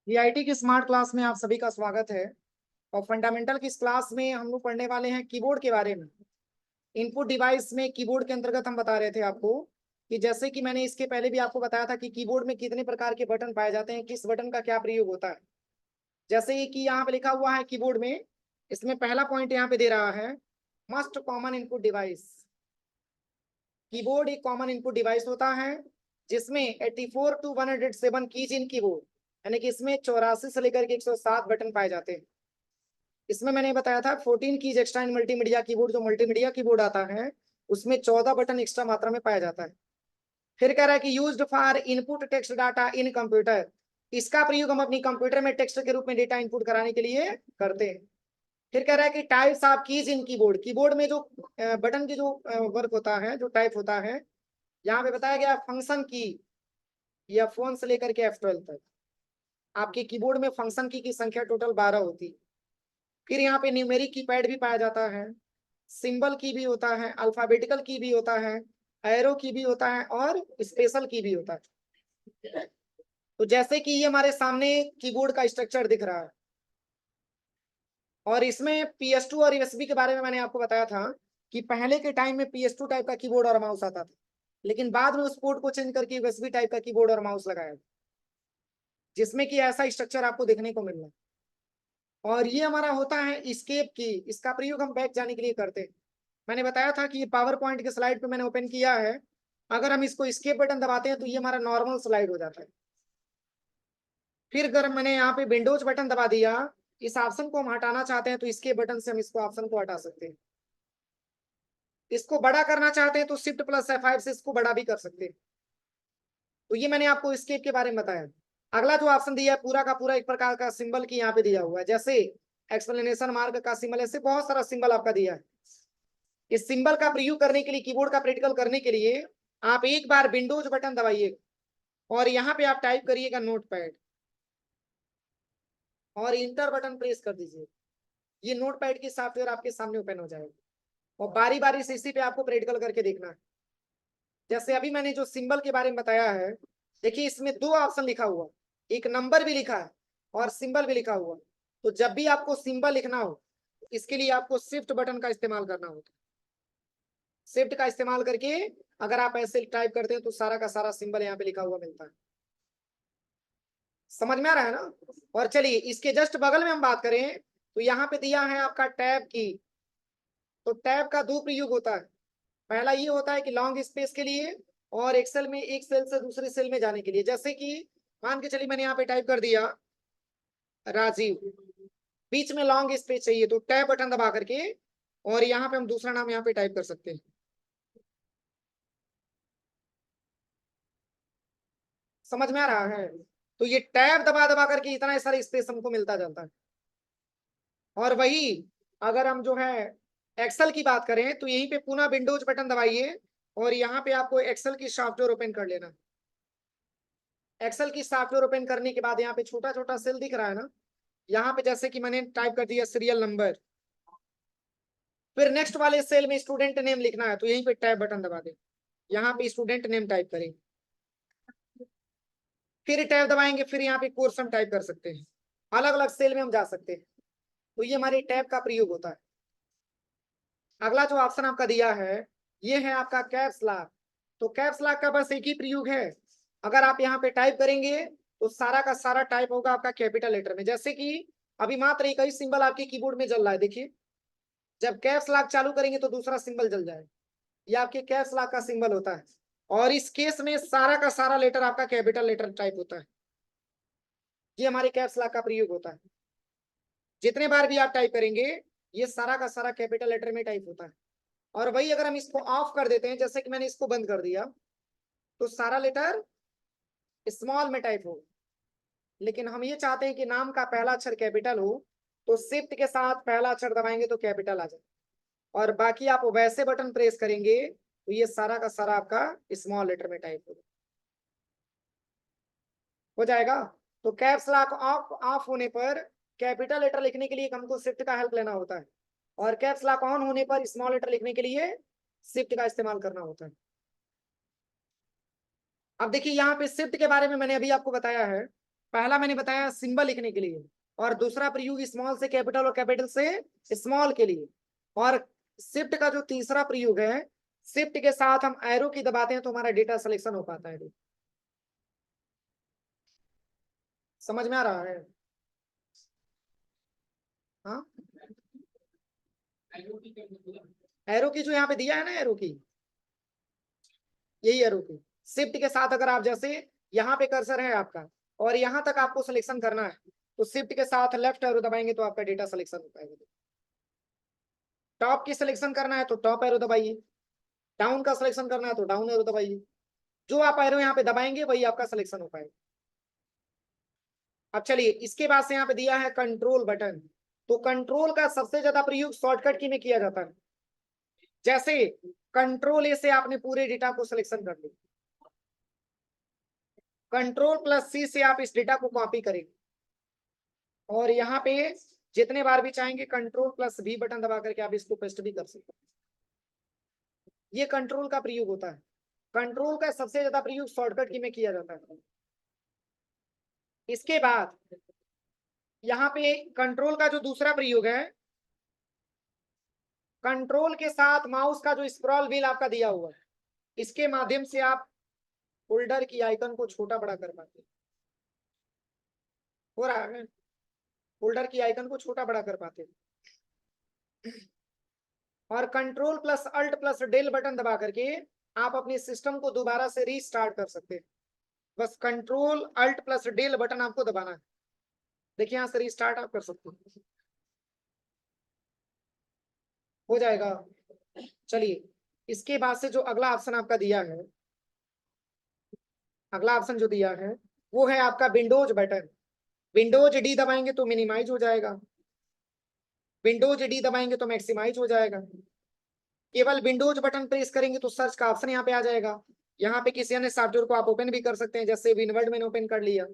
VIT की smart class में आप सभी का स्वागत है। और फंडामेंटल की इस क्लास में हम लोग पढ़ने वाले हैं कीबोर्ड के बारे में। इनपुट डिवाइस में कीबोर्ड के अंतर्गत हम बता रहे थे आपको कि जैसे कि मैंने इसके पहले भी आपको बताया था कि कीबोर्ड में कितने प्रकार के बटन पाए जाते हैं, किस बटन का क्या प्रयोग होता है। जैसे कि यहाँ पे लिखा हुआ है कीबोर्ड में, इसमें पहला पॉइंट यहाँ पे दे रहा है, must common input device. Keyboard एक कॉमन इनपुट डिवाइस होता है जिसमें 84 टू 107 कीज इन कीबोर्ड, यानी कि इसमें 84 से लेकर के 107 बटन पाए जाते हैं। इसमें मैंने बताया था 14 कीज एक्स्ट्रा इन मल्टीमीडिया कीबोर्ड, जो मल्टीमीडिया कीबोर्ड आता है उसमें 14 बटन एक्स्ट्रा मात्रा में पाया जाता है। फिर कह रहा है कि used for input text data in computer, इसका प्रयोग हम अपनी कंप्यूटर में टेक्स्ट के रूप में डेटा इनपुट कराने के लिए करते हैं। फिर कह रहा है कि types of keys in keyboard, keyboard में जो बटन की जो वर्क होता है, जो टाइप होता है, यहाँ पे बताया गया फंक्शन की, या फोन से लेकर के F12 तक आपके कीबोर्ड में फंक्शन की संख्या टोटल 12 होती है। फिर यहाँ पे न्यूमेरिक कीपैड भी पाया जाता है, सिंबल की भी होता है, अल्फाबेटिकल की भी होता है, एरो की भी होता है और स्पेशल की भी होता है। तो जैसे कि ये हमारे सामने कीबोर्ड का स्ट्रक्चर दिख रहा है, और इसमें PS2 और USB के बारे में मैंने आपको बताया था कि पहले के टाइम में PS2 टाइप का कीबोर्ड और माउस आता था, लेकिन बाद में उस पोर्ट को चेंज करके USB टाइप का कीबोर्ड और माउस लगाया, जिसमें कि ऐसा स्ट्रक्चर आपको देखने को मिल रहा है। और ये हमारा होता है एस्केप की, इसका प्रयोग हम बैक जाने के लिए करते हैं। मैंने बताया था कि ये पावर पॉइंट के स्लाइड पे मैंने ओपन किया है, अगर हम इसको एस्केप बटन दबाते हैं तो ये हमारा नॉर्मल स्लाइड हो जाता है। फिर अगर मैंने यहाँ पे विंडोज बटन दबा दिया, इस ऑप्शन को हम हटाना चाहते हैं तो एस्केप बटन से हम इसको ऑप्शन को हटा सकते हैं। इसको बड़ा करना चाहते हैं तो शिफ्ट प्लस F5 से इसको बड़ा भी कर सकते हैं। तो ये मैंने आपको एस्केप के बारे में बताया। अगला जो ऑप्शन दिया है पूरा का पूरा एक प्रकार का सिंबल की यहाँ पे दिया हुआ है, जैसे एक्सप्लेनेशन मार्क का सिंबल, ऐसे बहुत सारा सिंबल आपका दिया है। इस सिंबल का प्रयोग करने के लिए, कीबोर्ड का प्रैक्टिकल करने के लिए आप एक बार विंडोज बटन दबाइए और यहाँ पे आप टाइप करिएगा नोटपैड और इंटर बटन प्रेस कर दीजिए। ये नोटपैड की सॉफ्टवेयर आपके सामने ओपन हो जाएगा और बारी बारी से इसी पे आपको प्रैक्टिकल करके देखना है। जैसे अभी मैंने जो सिंबल के बारे में बताया है, देखिए इसमें दो ऑप्शन लिखा हुआ, एक नंबर भी लिखा है और सिंबल भी लिखा हुआ। तो जब भी आपको सिंबल लिखना हो, इसके लिए आपको शिफ्ट बटन का इस्तेमाल करना होता है। शिफ्ट का इस्तेमाल करके अगर आप ऐसे टाइप करते हैं तो सारा का सारा सिंबल यहाँ पे लिखा हुआ मिलता है। समझ में आ रहा है ना? और चलिए इसके जस्ट बगल में हम बात करें तो यहाँ पे दिया है आपका टैब की। तो टैब का दो प्रयोग होता है। पहला ये होता है कि लॉन्ग स्पेस के लिए, और एक्सेल में एक सेल से दूसरे सेल में जाने के लिए। जैसे कि मान के चलिए मैंने यहाँ पे टाइप कर दिया राजीव, बीच में लॉन्ग स्पेस चाहिए तो टैब बटन दबा करके और यहाँ पे हम दूसरा नाम यहाँ पे टाइप कर सकते हैं। समझ में आ रहा है? तो ये टैब दबा दबा करके इतना सारा स्पेस हमको मिलता जाता है। और वही अगर हम जो है एक्सेल की बात करें तो यहीं पे पुनः विंडोज बटन दबाइए और यहाँ पे आपको एक्सेल की सॉफ्टवेयर ओपन कर लेना। एक्सेल की सॉफ्टवेयर ओपन करने के बाद यहाँ पे छोटा छोटा सेल दिख रहा है ना, यहाँ पे जैसे कि मैंने टाइप कर दिया सीरियल नंबर, फिर नेक्स्ट वाले सेल में स्टूडेंट नेम लिखना है तो यहीं पे टैब बटन दबा दें, यहाँ पे स्टूडेंट नेम टाइप करें, फिर टैब दबाएंगे, फिर यहाँ पे कोर्स हम टाइप कर सकते हैं। अलग अलग सेल में हम जा सकते हैं। तो ये हमारे टैब का प्रयोग होता है। अगला जो ऑप्शन आपका दिया है ये है आपका कैप्स लॉक। तो कैप्स लॉक का बस एक ही प्रयोग है, अगर आप यहाँ पे टाइप करेंगे तो सारा का सारा टाइप होगा आपका कैपिटल लेटर में। जैसे कि अभी मात्र एक ही सिंबल आपके कीबोर्ड में जल रहा है, देखिए जब कैप्स लॉक चालू करेंगे तो दूसरा सिंबल जल जाएगा। ये आपके कैप्स लॉक का सिंबल होता है, और इस केस में सारा का सारा लेटर आपका कैपिटल लेटर टाइप होता है। ये हमारे कैप्स लॉक का प्रयोग होता है। जितने बार भी आप टाइप करेंगे ये सारा का सारा कैपिटल लेटर में टाइप होता है। और वही अगर हम इसको ऑफ कर देते हैं, जैसे कि मैंने इसको बंद कर दिया, तो सारा लेटर स्मॉल में टाइप हो। लेकिन हम ये चाहते हैं कि नाम का पहला अक्षर कैपिटल हो, तो शिफ्ट के साथ पहला अक्षर दबाएंगे तो कैपिटल आ जाए, और बाकी आप वैसे बटन प्रेस करेंगे तो ये सारा का सारा आपका स्मॉल लेटर में टाइप हो जाएगा। तो कैप्स लॉक ऑफ ऑफ होने पर कैपिटल लेटर लिखने के लिए हमको शिफ्ट का हेल्प लेना होता है, और कैप्स लॉक ऑन होने पर स्मॉल लेटर लिखने के लिए शिफ्ट का इस्तेमाल करना होता है। अब देखिए यहाँ पे शिफ्ट के बारे में मैंने अभी आपको बताया है, पहला मैंने बताया सिंबल लिखने के लिए, और दूसरा प्रयोग स्मॉल से कैपिटल और कैपिटल से स्मॉल के लिए। और शिफ्ट का जो तीसरा प्रयोग है, शिफ्ट के साथ हम एरो की दबाते हैं तो हमारा डेटा सिलेक्शन हो पाता है। समझ में आ रहा है? हाँ, एरो की जो यहाँ पे दिया है ना, एरो की, यही एरो की शिफ्ट के साथ अगर आप जैसे यहाँ पे कर्सर है आपका और यहाँ तक आपको सिलेक्शन करना है, तो शिफ्ट के साथ लेफ्ट एरो दबाएंगे तो आपका डेटा सिलेक्शन हो पाएगा। टॉप की सिलेक्शन करना है तो टॉप एरो दबाइए, डाउन का सिलेक्शन करना है तो डाउन एरो दबाइए, जो आप एरो यहाँ पे दबाएंगे वही आपका सिलेक्शन हो पाएगा। अब चलिए, इसके बाद से यहाँ पे दिया है कंट्रोल बटन। तो कंट्रोल का सबसे ज्यादा प्रयोग शॉर्टकट की में किया जाता है। जैसे कंट्रोल ए से आपने पूरे डेटा को सिलेक्शन कर लिया, कंट्रोल प्लस सी से आप इस डेटा को कॉपी करेंगे और यहाँ पे जितने बार भी चाहेंगे कंट्रोल प्लस वी बटन दबा करके आप इसको पेस्ट भी कर सकते हैं। ये कंट्रोल का प्रयोग होता है। कंट्रोल का सबसे ज्यादा प्रयोग शॉर्टकट की में किया जाता है। इसके बाद यहाँ पे कंट्रोल का जो दूसरा प्रयोग है, कंट्रोल के साथ माउस का जो स्क्रॉल व्हील आपका दिया हुआ है, इसके माध्यम से आप फोल्डर की आइकन को छोटा बड़ा कर पाते हैं। हो रहा है? फोल्डर की आइकन को छोटा बड़ा कर पाते हैं। और control plus alt plus del button दबा करके आप अपने सिस्टम को दोबारा से रीस्टार्ट कर सकते हैं। बस control alt plus del button आपको दबाना है। देखिए यहां से रीस्टार्ट आप कर सकते हैं, हो जाएगा। चलिए, इसके बाद से जो अगला ऑप्शन आपका दिया है, अगला ऑप्शन जो दिया है वो है आपका विंडोज बटन। विंडोज डी दबाएंगे तो मिनिमाइज हो जाएगा, विंडोज डी दबाएंगे तो मैक्सिमाइज हो जाएगा। केवल विंडोज बटन प्रेस करेंगे तो सर्च का ऑप्शन यहाँ पे आ जाएगा। यहाँ पे किसी अन्य सॉफ्टवेयर को आप ओपन भी कर सकते हैं, जैसे विनवर्ड मैंने ओपन कर लिया।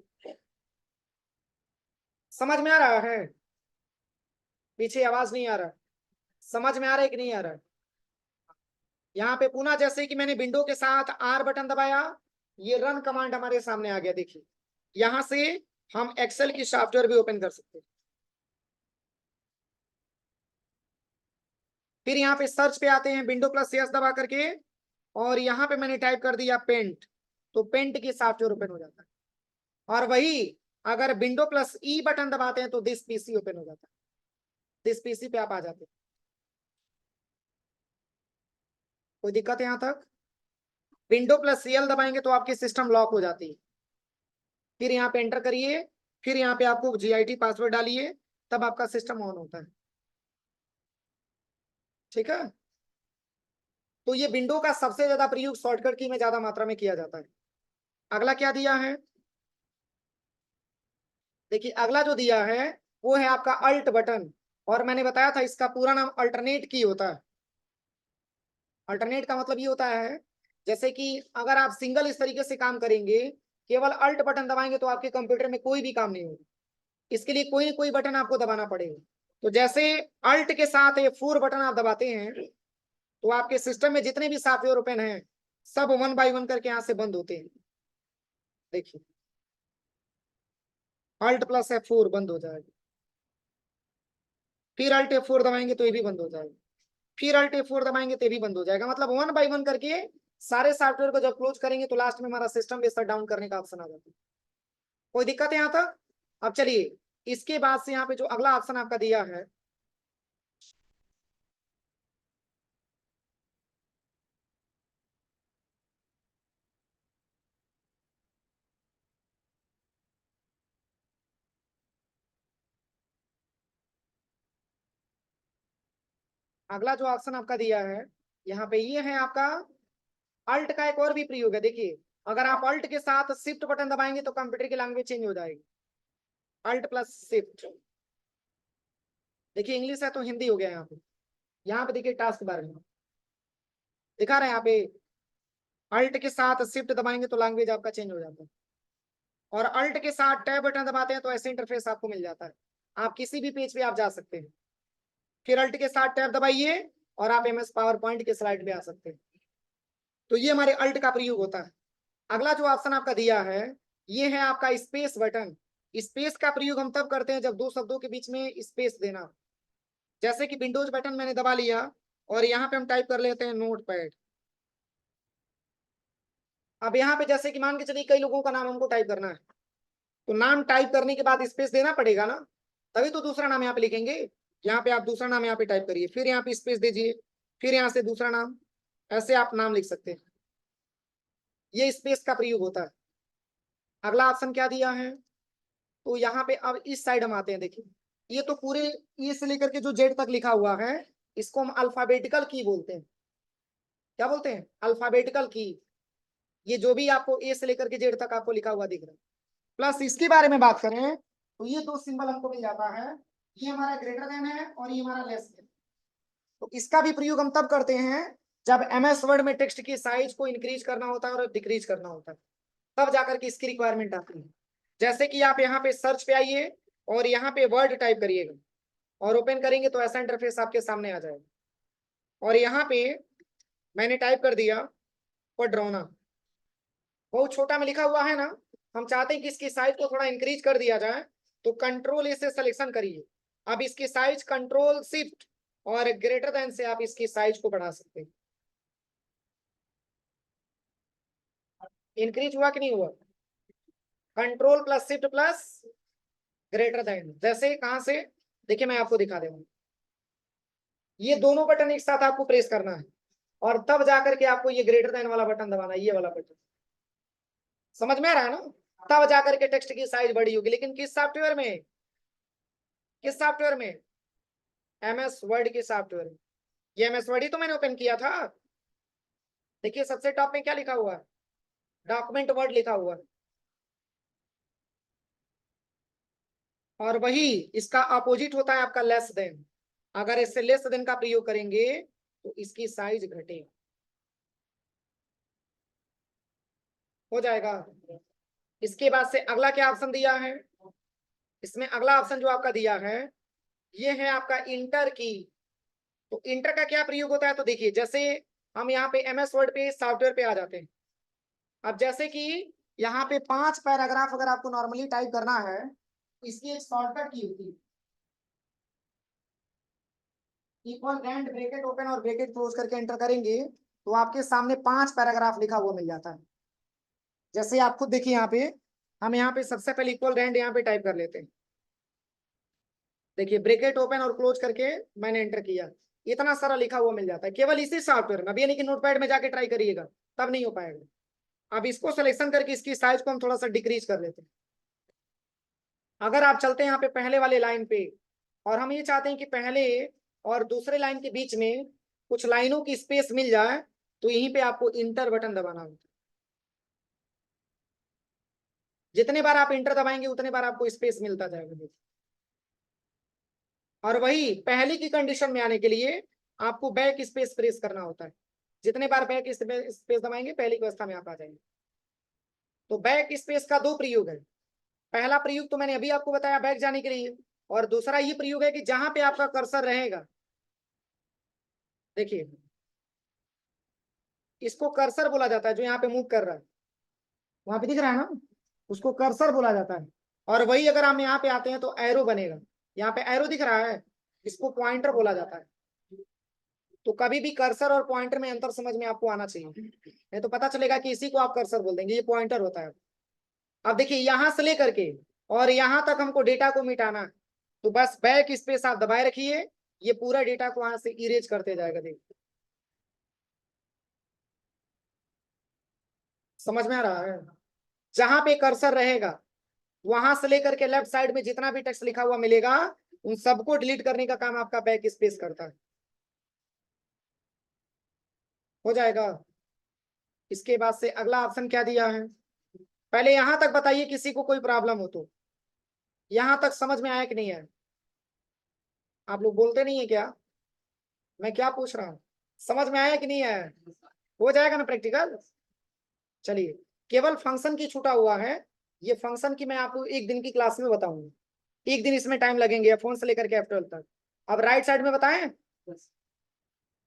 समझ में आ रहा है? पीछे आवाज नहीं आ रहा? समझ में आ रहा है कि नहीं आ रहा है? यहाँ पे पुनः जैसे कि मैंने विंडो के साथ आर बटन दबाया, ये रन कमांड हमारे सामने आ गया। देखिए यहां से हम एक्सेल की सॉफ्टवेयर भी ओपन कर सकते हैं। फिर यहाँ पे सर्च पे आते हैं, विंडो प्लस एस दबा करके, और यहाँ पे मैंने टाइप कर दिया पेंट, तो पेंट की सॉफ्टवेयर ओपन हो जाता है। और वही अगर विंडो प्लस ई बटन दबाते हैं तो दिस पीसी ओपन हो जाता है। दिस पीसी पे आप आ जाते हैं। कोई दिक्कत है यहाँ तक? विंडो प्लस सीएल दबाएंगे तो आपकी सिस्टम लॉक हो जाती है। फिर यहाँ पे एंटर करिए, फिर यहाँ पे आपको जीआईटी पासवर्ड डालिए, तब आपका सिस्टम ऑन होता है। ठीक है? तो ये विंडो का सबसे ज्यादा प्रयोग शॉर्टकट की में ज्यादा मात्रा में किया जाता है। अगला क्या दिया है? देखिए अगला जो दिया है वो है आपका अल्ट बटन, और मैंने बताया था इसका पूरा नाम अल्टरनेट की होता है। अल्टरनेट का मतलब ये होता है, जैसे कि अगर आप सिंगल इस तरीके से काम करेंगे, केवल अल्ट बटन दबाएंगे तो आपके कंप्यूटर में कोई भी काम नहीं होगा। इसके लिए कोई ना कोई बटन आपको दबाना पड़ेगा। तो जैसे अल्ट के साथ F4 बटन आप दबाते हैं तो आपके सिस्टम में जितने भी सॉफ्टवेयर ओपन हैं सब वन बाय वन करके यहाँ से बंद होते हैं। देखिए अल्ट प्लस F4 बंद हो जाएगा, फिर अल्ट F4 दबाएंगे तो ये भी बंद हो जाएगा, फिर अल्ट F4 दबाएंगे तो ये भी बंद हो जाएगा। मतलब वन बाय वन करके सारे सॉफ्टवेयर को जब क्लोज करेंगे तो लास्ट में हमारा सिस्टम भी शट डाउन करने का ऑप्शन आ जाता है। कोई दिक्कत है यहाँ तक? अब चलिए, इसके बाद से यहाँ पे जो अगला ऑप्शन आपका दिया है, अगला जो ऑप्शन आपका दिया है यहाँ पे, ये है आपका अल्ट का एक और भी प्रयोग है। देखिए अगर आप अल्ट के साथ शिफ्ट बटन दबाएंगे तो कंप्यूटर की लैंग्वेज चेंज हो जाएगी। अल्ट प्लस शिफ्ट, देखिए इंग्लिश है तो हिंदी हो गया यहाँ पे। यहाँ पे देखिए टास्क बार में दिखा रहे हैं यहाँ पे, अल्ट के साथ शिफ्ट दबाएंगे तो लैंग्वेज आपका चेंज हो जाता है, और अल्ट के साथ टैब बटन दबाते हैं तो ऐसे इंटरफेस आपको मिल जाता है। आप किसी भी पेज पे आप जा सकते हैं। फिर अल्ट के साथ टैब दबाइए और आप MS पावर पॉइंट के स्लाइड पे आ सकते हैं। तो ये हमारे अल्ट का प्रयोग होता है। अगला जो ऑप्शन आपका दिया है ये है आपका स्पेस बटन। स्पेस का प्रयोग हम तब करते हैं जब दो शब्दों के बीच में स्पेस देना। जैसे कि विंडोज बटन मैंने दबा लिया और यहाँ पे हम टाइप कर लेते हैं नोटपैड। अब यहाँ पे जैसे कि मान के चलिए कई लोगों का नाम हमको टाइप करना है, तो नाम टाइप करने के बाद स्पेस देना पड़ेगा ना, तभी तो दूसरा नाम यहाँ पे लिखेंगे। यहाँ पे आप दूसरा नाम यहाँ पे टाइप करिए, फिर यहाँ पे स्पेस दीजिए, फिर यहाँ से दूसरा नाम, ऐसे आप नाम लिख सकते हैं। ये स्पेस का प्रयोग होता है। अगला ऑप्शन क्या दिया है, तो यहाँ पे अब इस साइड हम आते हैं। देखिए ये तो पूरे ए से लेकर के जो जेड तक लिखा हुआ है, इसको हम अल्फाबेटिकल की बोलते हैं। क्या बोलते हैं? अल्फाबेटिकल की। ये जो भी आपको ए से लेकर के जेड तक आपको लिखा हुआ दिख रहा है। प्लस इसके बारे में बात करें तो ये दो सिंबल हमको मिल जाता है, ये हमारा ग्रेटर देन है और ये हमारा लेस देन। तो इसका भी प्रयोग हम तब करते हैं जब एमएस वर्ड में टेक्स्ट की साइज को इंक्रीज करना होता है और डिक्रीज करना होता है, तब जाकर के इसकी रिक्वायरमेंट आती है। जैसे कि आप यहाँ पे सर्च पे आइए और यहाँ पे वर्ड टाइप करिएगा और ओपन करेंगे तो ऐसा इंटरफेस आपके सामने आ जाएगा। और यहाँ पे मैंने टाइप कर दिया पडरौना, बहुत छोटा में लिखा हुआ है ना, हम चाहते हैं कि इसकी साइज को थोड़ा इंक्रीज कर दिया जाए, तो कंट्रोल ए से सिलेक्शन करिए। अब इसकी साइज कंट्रोल शिफ्ट और ग्रेटर देन से आप इसकी साइज को बढ़ा सकते हैं। इंक्रीज हुआ कि नहीं हुआ? Control plus shift plus greater than, जैसे कहां से देखिए मैं आपको दिखा दूंगा। ये दोनों बटन एक साथ आपको प्रेस करना है और तब जाकर के आपको ये ग्रेटर देन वाला बटन दबाना है, ये वाला बटन। समझ में आ रहा है ना? तब जाकर के टेक्स्ट की साइज बड़ी होगी। लेकिन किस सॉफ्टवेयर में? किस सॉफ्टवेयर में? एमएस वर्ड के सॉफ्टवेयर में। ये एमएस वर्ड ही तो मैंने ओपन किया था। देखिए सबसे टॉप में क्या लिखा हुआ है? डॉक्यूमेंट वर्ड लिखा हुआ है। और वही इसका अपोजिट होता है आपका लेस देन। अगर इससे लेस देन का प्रयोग करेंगे तो इसकी साइज घटेगी। हो जाएगा। इसके बाद से अगला क्या ऑप्शन दिया है? इसमें अगला ऑप्शन जो आपका दिया है ये है आपका इंटर की। तो इंटर का क्या प्रयोग होता है? तो देखिए जैसे हम यहाँ पे एमएस वर्ड पे सॉफ्टवेयर पे आ जाते हैं। अब जैसे कि यहाँ पे 5 पैराग्राफ अगर आपको नॉर्मली टाइप करना है, इसकी एक शॉर्टकट की होती है, इक्वल एंड ब्रैकेट ओपन और ब्रैकेट क्लोज करके एंटर करेंगे तो आपके सामने 5 पैराग्राफ लिखा हुआ मिल जाता है। जैसे आप खुद देखिए यहाँ पे, हम यहाँ पे सबसे पहले इक्वल एंड यहाँ पे टाइप कर लेते हैं। देखिए ब्रैकेट ओपन और क्लोज करके मैंने एंटर किया, इतना सारा लिखा हुआ मिल जाता है केवल इसी सॉफ्टवेयर में। अब ये नहीं कि नोटपैड में जाके ट्राई करिएगा, तब नहीं हो पाएगा। अब इसको सिलेक्शन करके इसकी साइज को हम थोड़ा सा डिक्रीज कर लेते हैं। अगर आप चलते हैं यहाँ पे पहले वाले लाइन पे और हम ये चाहते हैं कि पहले और दूसरे लाइन के बीच में कुछ लाइनों की स्पेस मिल जाए, तो यहीं पे आपको इंटर बटन दबाना होता है। जितने बार आप इंटर दबाएंगे उतने बार आपको स्पेस मिलता जाएगा। और वही पहले की कंडीशन में आने के लिए आपको बैक स्पेस प्रेस करना होता है। जितने बार बैक स्पेस दबाएंगे पहली की अवस्था में आप आ जाएंगे। तो बैक स्पेस का दो प्रयोग है। पहला प्रयोग तो मैंने अभी आपको बताया बैक जाने के लिए, और दूसरा ये प्रयोग है कि जहां पे आपका कर्सर रहेगा, देखिए इसको कर्सर बोला जाता है, जो यहाँ पे मूव कर रहा है वहां पे दिख रहा है ना, उसको कर्सर बोला जाता है। और वही अगर हम यहाँ पे आते हैं तो एरो बनेगा, यहाँ पे एरो दिख रहा है, इसको पॉइंटर बोला जाता है। तो कभी भी कर्सर और पॉइंटर में अंतर समझ में आपको आना चाहिए, नहीं तो पता चलेगा कि इसी को आप कर्सर बोल देंगे, ये पॉइंटर होता है। अब देखिए यहां से लेकर के और यहां तक हमको डेटा को मिटाना है, तो बस बैक स्पेस आप दबाए रखिए, ये पूरा डेटा को वहां से इरेज करते जाएगा। देखिए समझ में आ रहा है? जहां पे कर्सर रहेगा वहां से लेकर के लेफ्ट साइड में जितना भी टेक्स्ट लिखा हुआ मिलेगा, उन सबको डिलीट करने का काम आपका बैक स्पेस करता है। हो जाएगा। इसके बाद से अगला ऑप्शन क्या दिया है? पहले यहां तक बताइए किसी को कोई प्रॉब्लम हो तो। यहां तक समझ में आया कि नहीं आया? आप लोग बोलते नहीं है क्या? मैं क्या पूछ रहा हूँ, समझ में आया कि नहीं आया? हो जाएगा ना प्रैक्टिकल। चलिए केवल फंक्शन की छूटा हुआ है, ये फंक्शन की मैं आपको एक दिन की क्लास में बताऊंगा। एक दिन इसमें टाइम लगेंगे फोन से लेकर के F12 तक। अब राइट साइड में बताएं,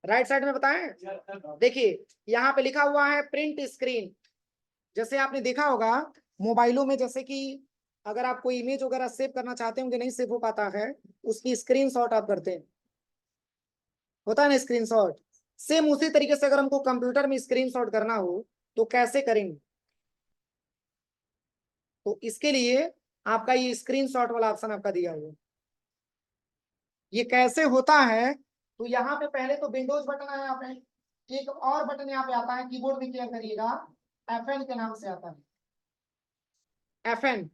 राइट साइड में बताएं। देखिए यहाँ पे लिखा हुआ है प्रिंट स्क्रीन। जैसे आपने देखा होगा मोबाइलों में, जैसे कि अगर आप कोई इमेज वगैरह सेव करना चाहते होंगे, नहीं सेव हो पाता है, उसकी स्क्रीनशॉट आप करते हैं, होता है ना स्क्रीनशॉट। सेम उसी तरीके से अगर हमको कंप्यूटर में स्क्रीनशॉट करना हो तो कैसे करेंगे? तो इसके लिए आपका ये स्क्रीनशॉट वाला ऑप्शन आपका दिया हुआ है। ये कैसे होता है? तो यहाँ पे पहले तो विंडोज बटन आया यहाँ पे, एक और बटन यहाँ पे आता है, कीबोर्ड में क्लियर करिएगा, FN के नाम से आता है, FN।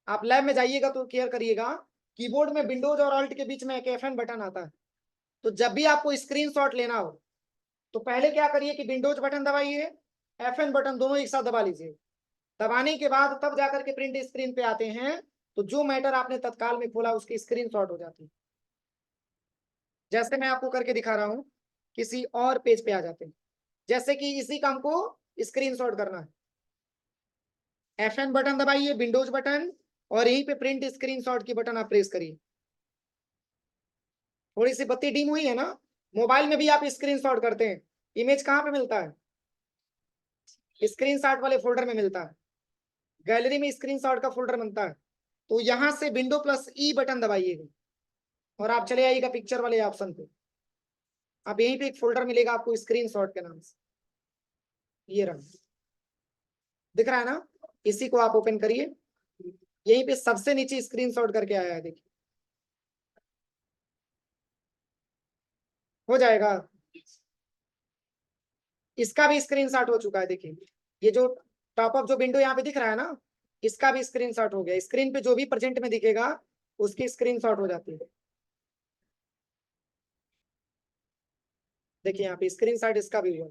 आप लैब में जाइएगा तो क्लियर करिएगा, कीबोर्ड में विंडोज और ऑल्ट के बीच में एक FN बटन आता है। तो जब भी आपको स्क्रीनशॉट लेना हो तो पहले क्या करिए कि विंडोज बटन दबाइए, FN बटन दोनों एक साथ दबा लीजिए। दबाने के बाद तब जाकर के प्रिंट स्क्रीन पे आते हैं, तो जो मैटर आपने तत्काल में खोला उसकी स्क्रीनशॉट हो जाती है। जैसे मैं आपको करके दिखा रहा हूं, किसी और पेज पे आ जाते हैं, जैसे कि इसी काम को स्क्रीनशॉट करना है, FN बटन दबाइए, विंडोज बटन, और यहीं पे प्रिंट स्क्रीनशॉट की बटन आप प्रेस करिए। थोड़ी सी बत्ती डिम हुई है ना? मोबाइल में भी आप स्क्रीनशॉट करते हैं, इमेज कहाँ पे मिलता है? स्क्रीनशॉट वाले फोल्डर में मिलता है, गैलरी में स्क्रीनशॉट का फोल्डर बनता है। तो यहां से विंडो प्लस ई बटन दबाइएगा और आप चले आइएगा पिक्चर वाले ऑप्शन पे। अब यहीं पे एक फोल्डर मिलेगा आपको स्क्रीनशॉट के नाम से, ये रहा, दिख रहा है ना? इसी को आप ओपन करिए, यहीं पे सबसे नीचे स्क्रीनशॉट करके आया है, देखिए हो जाएगा। इसका भी स्क्रीनशॉट हो चुका है, देखिए ये जो टॉपअप जो विंडो यहाँ पे दिख रहा है ना, इसका भी स्क्रीनशॉट हो गया। स्क्रीन पे जो भी प्रेजेंट में दिखेगा उसकी स्क्रीनशॉट हो जाती है। देखिए यहाँ पे स्क्रीनशॉट इसका भी हुआ।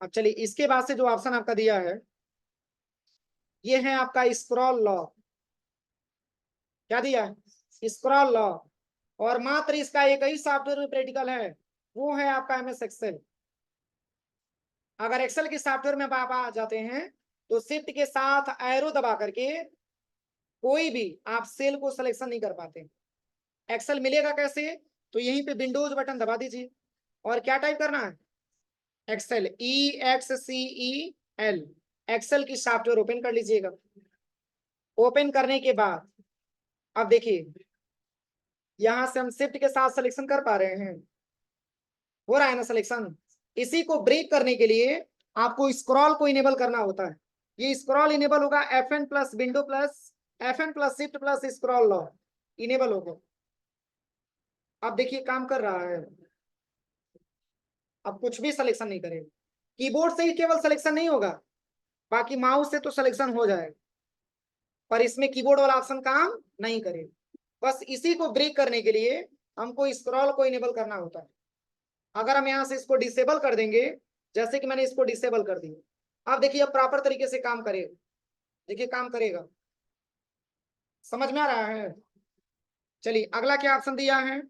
अब चलिए इसके बाद से जो ऑप्शन आपका दिया है, ये है आपका स्क्रॉल लॉक। क्या दिया है? Scroll lock. और मात्र इसका एक ही सॉफ्टवेयर में प्रैक्टिकल है, वो है आपका MS एक्सेल। अगर एक्सेल के सॉफ्टवेयर में आप आ जाते हैं तो शिफ्ट के साथ एरो दबा करके कोई भी आप सेल को सिलेक्शन नहीं कर पाते। एक्सेल मिलेगा कैसे? तो यहीं पे विंडोज बटन दबा दीजिए और क्या टाइप करना है? एक्सेल, EXCEL, एक्सेल की सॉफ्टवेयर ओपन कर लीजिएगा। ओपन करने के बाद अब देखिए यहां से हम शिफ्ट के साथ सिलेक्शन कर पा रहे हैं, हो रहा है ना सिलेक्शन? इसी को ब्रेक करने के लिए आपको स्क्रॉल को इनेबल करना होता है। ये स्क्रॉल इनेबल होगा FN plus window plus FN plus shift plus scroll lock enable होगा। अब देखिए काम कर रहा है, अब कुछ भी सिलेक्शन नहीं करेगा, कीबोर्ड से ही केवल सिलेक्शन नहीं होगा, बाकी माउस से तो सिलेक्शन हो जाएगा, पर इसमें कीबोर्ड वाला ऑप्शन काम नहीं करेगा। बस इसी को ब्रेक करने के लिए हमको स्क्रॉल को इनेबल करना होता है। अगर हम यहाँ से इसको डिसेबल कर देंगे, जैसे कि मैंने इसको डिसेबल कर दिया, अब देखिए अब प्रॉपर तरीके से काम करेगा, देखिए काम करेगा, समझ में आ रहा है? चलिए अगला क्या ऑप्शन दिया है?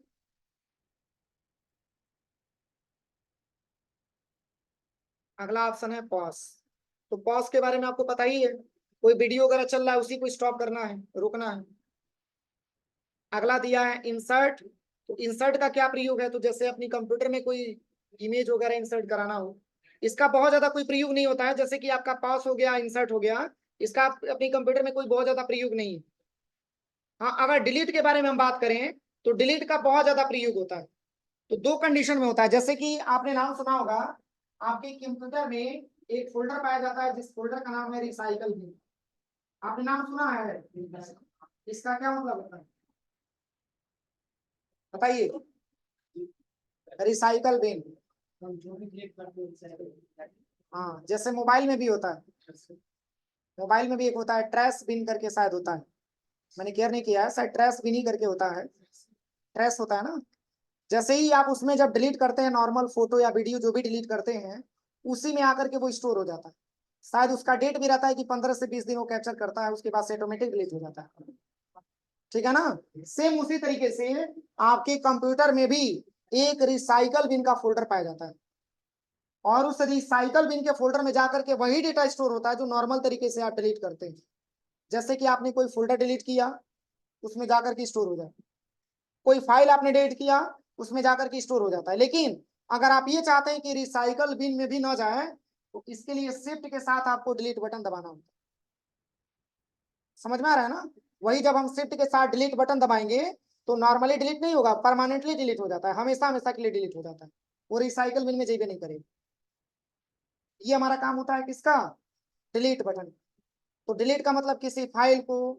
अगला ऑप्शन है पॉज। तो पॉज के बारे में आपको पता ही है, कोई वीडियो वगैरह चल रहा है उसी को स्टॉप करना है, रोकना है। अगला दिया है इंसर्ट। तो इंसर्ट का क्या प्रयोग है? तो जैसे अपनी कंप्यूटर में कोई इमेज वगैरह इंसर्ट कराना हो, इसका बहुत ज्यादा कोई प्रयोग नहीं होता है, जैसे कि आपका पॉज हो गया, इंसर्ट हो गया, इसका अपनी कंप्यूटर में कोई बहुत ज्यादा प्रयोग नहीं है। हाँ, अगर डिलीट के बारे में हम बात करें तो डिलीट का बहुत ज्यादा प्रयोग होता है। तो दो कंडीशन में होता है, जैसे कि आपने नाम सुना होगा, आपके कंप्यूटर में एक फोल्डर पाया जाता है जिस फोल्डर का नाम है रिसाइकल बिन। आपने नाम सुना है? इसका क्या मतलब होता है बताइए? Recycle bin. हाँ, जैसे मोबाइल में भी होता है, मोबाइल में भी एक होता है ट्रैश बिन करके शायद होता है, मैंने केयर नहीं किया है, शायद ट्रैश बिन ही करके होता है, ट्रैश होता है ना। जैसे ही आप उसमें जब डिलीट करते हैं नॉर्मल फोटो या वीडियो जो भी डिलीट करते हैं, उसी में आकर के वो स्टोर हो जाता है। शायद उसका डेट भी रहता है कि 15 से 20 दिन वो कैप्चर करता है, उसके बाद से ऑटोमेटिक डिलीट हो जाता है। ठीक है ना? सेम उसी तरीके से आपके कंप्यूटर में भी एक रिसाइकल बिन का फोल्डर पाया जाता है, और उस रिसाइकल बिन के फोल्डर में जाकर के वही डेटा स्टोर होता है जो नॉर्मल तरीके से आप डिलीट करते हैं। जैसे कि आपने कोई फोल्डर डिलीट किया, उसमें जाकर के स्टोर हो जाए, कोई फाइल आपने डिलीट किया, उसमें जाकर के स्टोर हो जाता है। लेकिन अगर आप ये चाहते हैं कि रिसाइकल बिन में भी ना जाए, तो इसके लिए शिफ्ट के साथ आपको डिलीट बटन दबाना होता है। समझ में आ रहा है ना? वही जब हम शिफ्ट के साथ डिलीट बटन दबाएंगे तो नॉर्मली डिलीट नहीं होगा, परमानेंटली डिलीट हो जाता है, हमेशा हमेशा के लिए डिलीट हो जाता है, वो रिसाइकल बिन में जाइए नहीं करेगा। ये हमारा काम होता है किसका? Delete button. तो डिलीट का मतलब किसी फाइल को,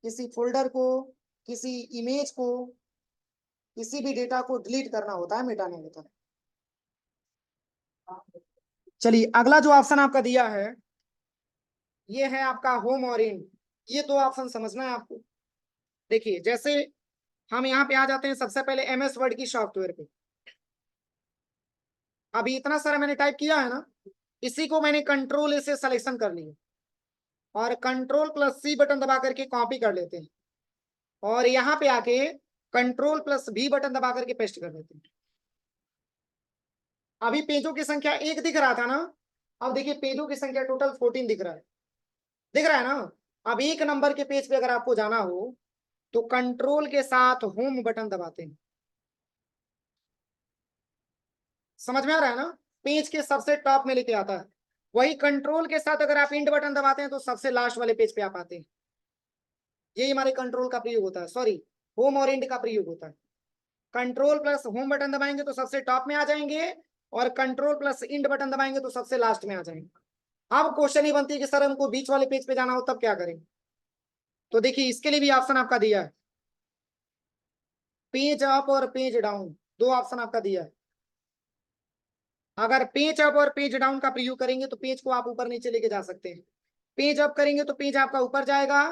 किसी फोल्डर को, किसी इमेज को, किसी भी डेटा को डिलीट करना होता है, मिटाना होता है। चलिए अगला जो ऑप्शन आपका दिया है ये है आपका होम और इन। ये दो ऑप्शन समझना है आपको। देखिए जैसे हम यहाँ पे आ जाते हैं सबसे पहले MS वर्ड की सॉफ्टवेयर पे। अभी इतना सारा मैंने टाइप किया है ना, इसी को मैंने कंट्रोल से सिलेक्शन कर लिया और कंट्रोल+C बटन दबा करके कॉपी कर लेते हैं और यहाँ पे आके कंट्रोल+V बटन दबा करके पेस्ट कर देते हैं। अभी पेजों की संख्या 1 दिख रहा था ना, अब देखिए पेजों की संख्या टोटल 14 दिख रहा है। दिख रहा है ना? अब एक नंबर के पेज पे अगर आपको जाना हो तो कंट्रोल के साथ होम बटन दबाते हैं। समझ में आ रहा है ना? पेज के सबसे टॉप में लेके आता है। वही कंट्रोल के साथ अगर आप इंड बटन दबाते हैं तो सबसे लास्ट वाले पेज पे आप आते हैं। यही हमारे कंट्रोल का प्रयोग होता है, सॉरी होम और इंड का प्रयोग होता है। कंट्रोल+होम बटन दबाएंगे तो सबसे टॉप में आ जाएंगे और कंट्रोल+इंड बटन दबाएंगे तो सबसे लास्ट में आ जाएंगे। अब क्वेश्चन ही बनती है कि सर हमको बीच वाले पेज पे जाना हो तब क्या करें? तो देखिए इसके लिए भी ऑप्शन आपका दिया है, पेज अप और पेज डाउन, दो ऑप्शन आपका दिया है। अगर पेज अप और पेज डाउन का प्रयोग करेंगे तो पेज को आप ऊपर नीचे लेके जा सकते हैं। पेज अप करेंगे तो पेज आपका ऊपर जाएगा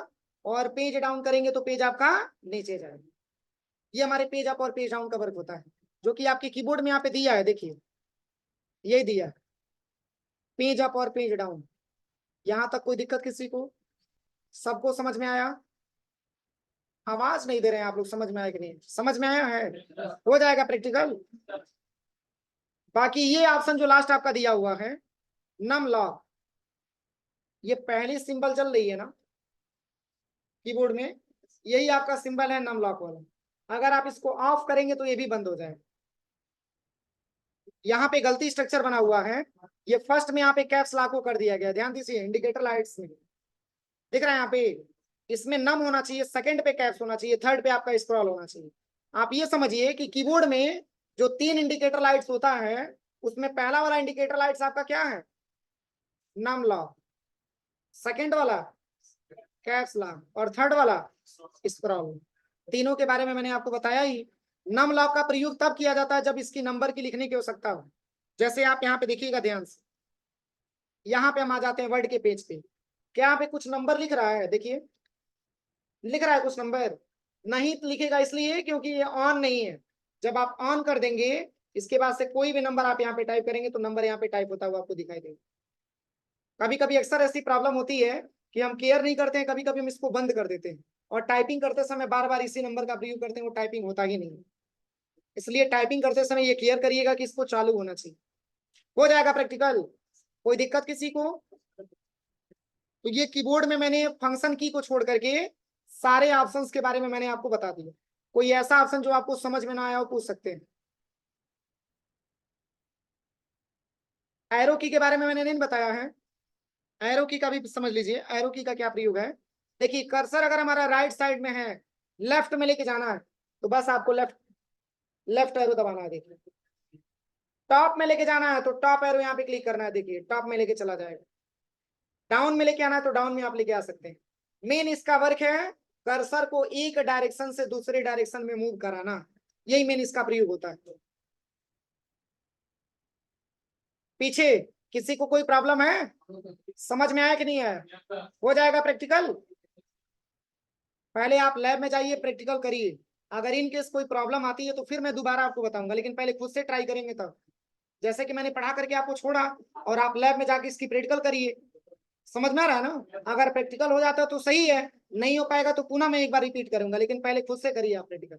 और पेज डाउन करेंगे तो पेज आपका नीचे जाएगा। ये हमारे पेज अप और पेज डाउन का वर्क होता है, जो कि आपके कीबोर्ड में यहाँ पे दिया है। देखिए यही दिया है, पेज अप और पेज डाउन। यहां तक कोई दिक्कत किसी को? सबको समझ में आया? आवाज नहीं दे रहे हैं आप लोग, समझ में आया कि नहीं? समझ में आया है? हो जाएगा प्रैक्टिकल। बाकी ये ऑप्शन जो लास्ट आपका दिया हुआ है नम लॉक, ये पहली सिंबल चल रही है ना कीबोर्ड में, यही आपका सिंबल है नम लॉक वाला। अगर आप इसको ऑफ करेंगे तो ये भी बंद हो जाएगा। यहाँ पे गलती स्ट्रक्चर बना हुआ है, ये फर्स्ट में यहाँ पे कैप्स लॉक को कर दिया गया, ध्यान दीजिए इंडिकेटर लाइट्स में दिख रहा है यहाँ पे, इसमें नम होना चाहिए, सेकंड पे कैप्स होना चाहिए, थर्ड पे आपका स्क्रॉल होना चाहिए। आप ये समझिए कि कीबोर्ड में जो 3 इंडिकेटर लाइट्स होता है उसमें पहला वाला इंडिकेटर लाइट्स आपका क्या है? नम लॉक, सेकंड वाला कैप्स लॉक और थर्ड वाला स्क्रॉल। तीनों के बारे में मैंने आपको बताया ही। नम लॉक का प्रयोग तब किया जाता है जब इसकी नंबर की लिखने की आवश्यकता हो। जैसे आप यहाँ पे देखिएगा ध्यान से, यहाँ पे हम आ जाते हैं वर्ड के पेज पे, क्या यहाँ पे कुछ नंबर लिख रहा है? देखिए लिख रहा है कुछ नंबर? नहीं लिखेगा, इसलिए क्योंकि ये ऑन नहीं है। जब आप ऑन कर देंगे इसके बाद से कोई भी नंबर आप यहाँ पे टाइप करेंगे तो नंबर यहाँ पे टाइप होता हुआ आपको दिखाई देगा। कभी कभी अक्सर ऐसी प्रॉब्लम होती है कि हम केयर नहीं करते हैं, कभी कभी हम इसको बंद कर देते हैं और टाइपिंग करते समय बार बार इसी नंबर का प्रयोग करते हैं, वो टाइपिंग होता ही नहीं। इसलिए टाइपिंग करते समय ये क्लियर करिएगा कि इसको चालू होना चाहिए। हो जाएगा प्रैक्टिकल, कोई दिक्कत किसी को? तो ये कीबोर्ड में मैंने फंक्शन की को छोड़ करके सारे ऑप्शंस के बारे में मैंने आपको बता दिया। कोई ऐसा ऑप्शन जो आपको समझ में ना आया हो पूछ सकते हैं। एरो की के बारे में मैंने नहीं बताया है, एरो की का भी समझ लीजिए। एरो की का क्या प्रयोग है? देखिए कर्सर अगर हमारा राइट साइड में है, लेफ्ट में लेके जाना है तो बस आपको लेफ्ट लेफ्ट एरो दबाना है। देखिए टॉप में लेके जाना है तो टॉप एरो यहाँ पे क्लिक करना है, देखिए टॉप में लेके चला जाएगा। डाउन में लेके आना है तो डाउन में आप लेके आ सकते हैं। मेन इसका वर्क है कर्सर को एक डायरेक्शन से दूसरे डायरेक्शन में मूव कराना, यही मेन इसका प्रयोग होता है। पीछे किसी को कोई प्रॉब्लम है? समझ में आया कि नहीं है? हो जाएगा प्रैक्टिकल। पहले आप लैब में जाइए, प्रैक्टिकल करिए। अगर इन केस कोई प्रॉब्लम आती है तो फिर मैं दोबारा आपको बताऊंगा, लेकिन पहले खुद से ट्राई करेंगे तब। जैसे कि मैंने पढ़ा करके आपको छोड़ा और आप लैब में जाके इसकी प्रैक्टिकल करिए। समझ में आ रहा है ना? अगर प्रैक्टिकल हो जाता है तो सही है, नहीं हो पाएगा तो पुनः मैं एक बार रिपीट करूंगा, लेकिन पहले खुद से करिए आप प्रैक्टिकल।